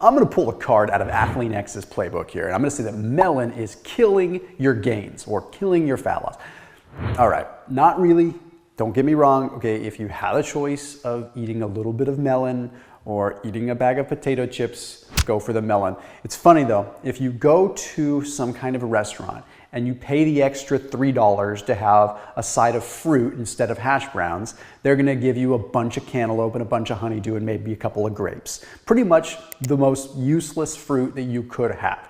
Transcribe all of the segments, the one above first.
I'm going to pull a card out of Athlean X's playbook here, and I'm going to say that melon is killing your gains or killing your fat loss. All right, not really. Don't get me wrong. Okay, if you have a choice of eating a little bit of melon or eating a bag of potato chips, go for the melon. It's funny though, if you go to some kind of a restaurant and you pay the extra $3 to have a side of fruit instead of hash browns, they're gonna give you a bunch of cantaloupe and a bunch of honeydew and maybe a couple of grapes. Pretty much the most useless fruit that you could have.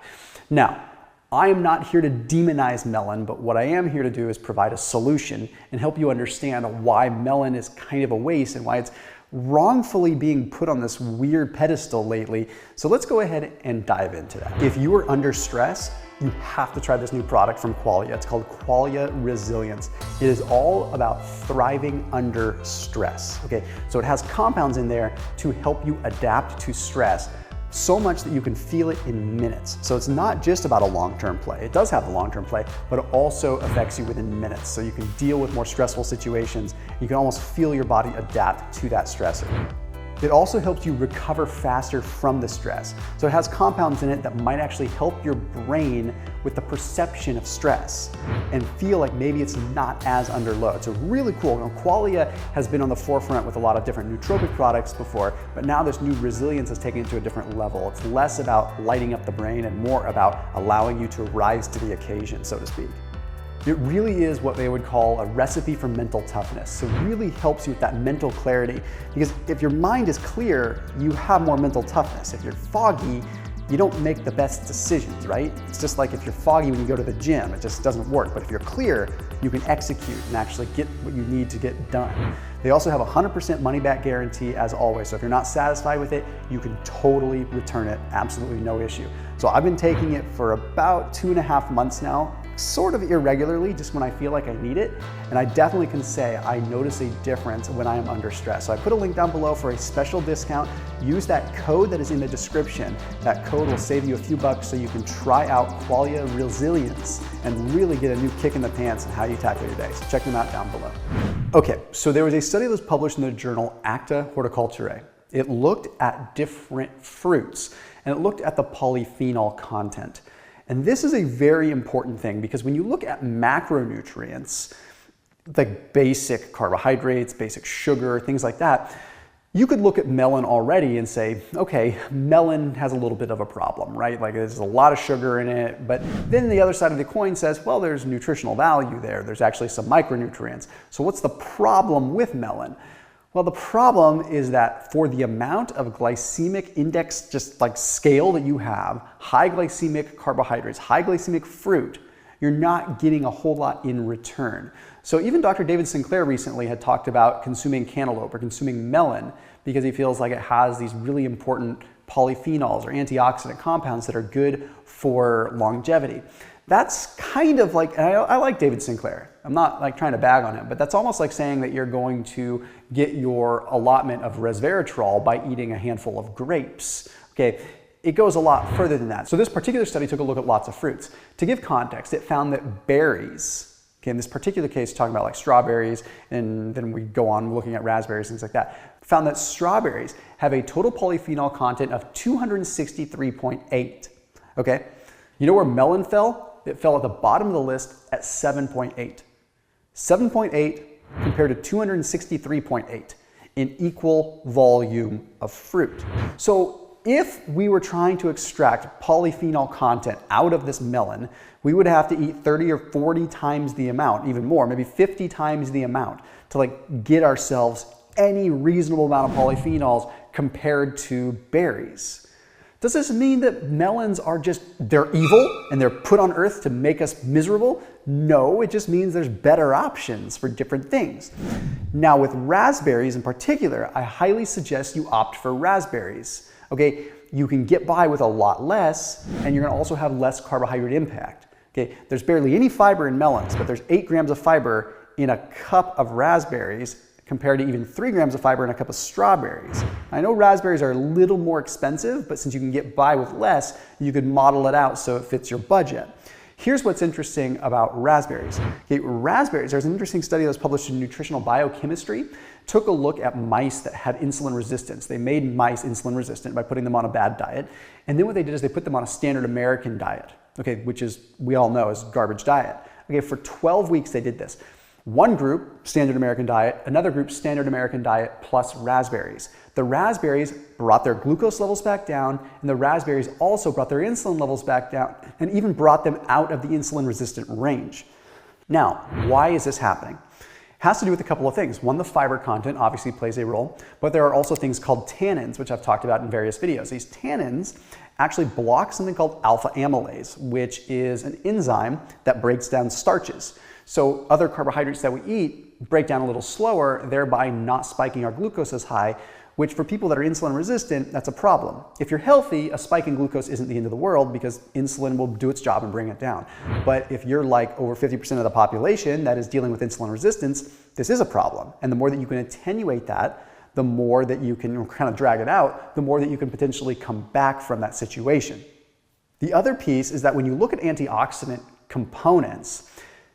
Now, I am not here to demonize melon, but what I am here to do is provide a solution and help you understand why melon is kind of a waste and why it's wrongfully being put on this weird pedestal lately. So let's go ahead and dive into that. If you are under stress, you have to try this new product from Qualia. It's called Qualia Resilience. It is all about thriving under stress. Okay, so it has compounds in there to help you adapt to stress, so much that you can feel it in minutes. So it's not just about a long-term play. It does have a long-term play, but it also affects you within minutes. So you can deal with more stressful situations. You can almost feel your body adapt to that stressor. It also helps you recover faster from the stress. So it has compounds in it that might actually help your brain with the perception of stress and feel like maybe it's not as under load. So really cool. Now, Qualia has been on the forefront with a lot of different nootropic products before, but now this new resilience is taking it to a different level. It's less about lighting up the brain and more about allowing you to rise to the occasion, so to speak. It really is what they would call a recipe for mental toughness. So it really helps you with that mental clarity, because if your mind is clear, you have more mental toughness. If you're foggy, you don't make the best decisions, right? It's just like if you're foggy when you go to the gym, it just doesn't work. But if you're clear, you can execute and actually get what you need to get done. They also have a 100% money back guarantee as always. So if you're not satisfied with it, you can totally return it, absolutely no issue. So I've been taking it for about 2.5 months now, sort of irregularly, just when I feel like I need it. And I definitely can say I notice a difference when I am under stress. So I put a link down below for a special discount. Use that code that is in the description. That code will save you a few bucks so you can try out Qualia Resilience and really get a new kick in the pants on how you tackle your day. So check them out down below. Okay, so there was a study that was published in the journal Acta Horticulturae. It looked at different fruits and it looked at the polyphenol content. And this is a very important thing because when you look at macronutrients, like basic carbohydrates, basic sugar, things like that, you could look at melon already and say, okay, melon has a little bit of a problem, right? Like there's a lot of sugar in it, but then the other side of the coin says, well, there's nutritional value there. There's actually some micronutrients. So what's the problem with melon? Well, the problem is that for the amount of glycemic index, just like scale that you have, high glycemic carbohydrates, high glycemic fruit, you're not getting a whole lot in return. So even Dr. David Sinclair recently had talked about consuming cantaloupe or consuming melon because he feels like it has these really important polyphenols or antioxidant compounds that are good for longevity. That's kind of like, and I like David Sinclair. I'm not like trying to bag on him, but that's almost like saying that you're going to get your allotment of resveratrol by eating a handful of grapes. Okay, it goes a lot further than that. So this particular study took a look at lots of fruits. To give context, it found that berries, okay, in this particular case, talking about like strawberries, and then we go on looking at raspberries, things like that, found that strawberries have a total polyphenol content of 263.8. Okay, you know where melon fell? It fell at the bottom of the list at 7.8. 7.8 compared to 263.8 in equal volume of fruit. So if we were trying to extract polyphenol content out of this melon, we would have to eat 30 or 40 times the amount, even more, maybe 50 times the amount to like get ourselves any reasonable amount of polyphenols compared to berries. Does this mean that melons are just, they're evil and they're put on earth to make us miserable? No, it just means there's better options for different things. Now with raspberries in particular, I highly suggest you opt for raspberries. Okay, you can get by with a lot less and you're gonna also have less carbohydrate impact. Okay, there's barely any fiber in melons, but there's 8 grams of fiber in a cup of raspberries compared to even 3 grams of fiber in a cup of strawberries. I know raspberries are a little more expensive, but since you can get by with less, you could model it out so it fits your budget. Here's what's interesting about raspberries. Okay, raspberries, there's an interesting study that was published in Nutritional Biochemistry, took a look at mice that had insulin resistance. They made mice insulin resistant by putting them on a bad diet. And then what they did is they put them on a standard American diet, okay, which is, we all know, is garbage diet. Okay, for 12 weeks they did this. One group, standard American diet, another group, standard American diet plus raspberries. The raspberries brought their glucose levels back down, and the raspberries also brought their insulin levels back down, and even brought them out of the insulin resistant range. Now, why is this happening? It has to do with a couple of things. One, the fiber content obviously plays a role, but there are also things called tannins, which I've talked about in various videos. These tannins actually block something called alpha amylase, which is an enzyme that breaks down starches. So other carbohydrates that we eat break down a little slower, thereby not spiking our glucose as high, which for people that are insulin resistant, that's a problem. If you're healthy, a spike in glucose isn't the end of the world because insulin will do its job and bring it down. But if you're like over 50% of the population that is dealing with insulin resistance, this is a problem. And the more that you can attenuate that, the more that you can kind of drag it out, the more that you can potentially come back from that situation. The other piece is that when you look at antioxidant components,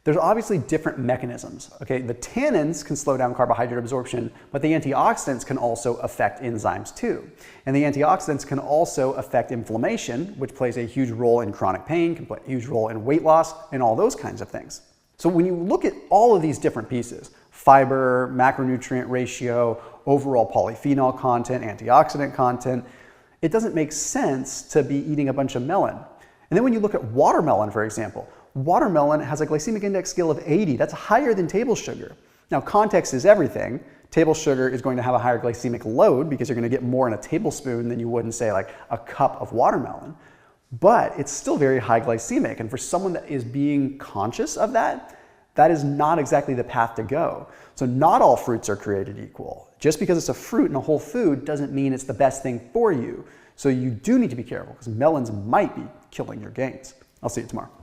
there's obviously different mechanisms. Okay, the tannins can slow down carbohydrate absorption, but the antioxidants can also affect enzymes too. And the antioxidants can also affect inflammation, which plays a huge role in chronic pain, can play a huge role in weight loss, and all those kinds of things. So when you look at all of these different pieces, fiber, macronutrient ratio, overall polyphenol content, antioxidant content, it doesn't make sense to be eating a bunch of melon. And then when you look at watermelon, for example, watermelon has a glycemic index scale of 80. That's higher than table sugar. Now, context is everything. Table sugar is going to have a higher glycemic load because you're going to get more in a tablespoon than you would in, say, like a cup of watermelon. But it's still very high glycemic. And for someone that is being conscious of that, that is not exactly the path to go. So not all fruits are created equal. Just because it's a fruit and a whole food doesn't mean it's the best thing for you. So you do need to be careful because melons might be killing your gains. I'll see you tomorrow.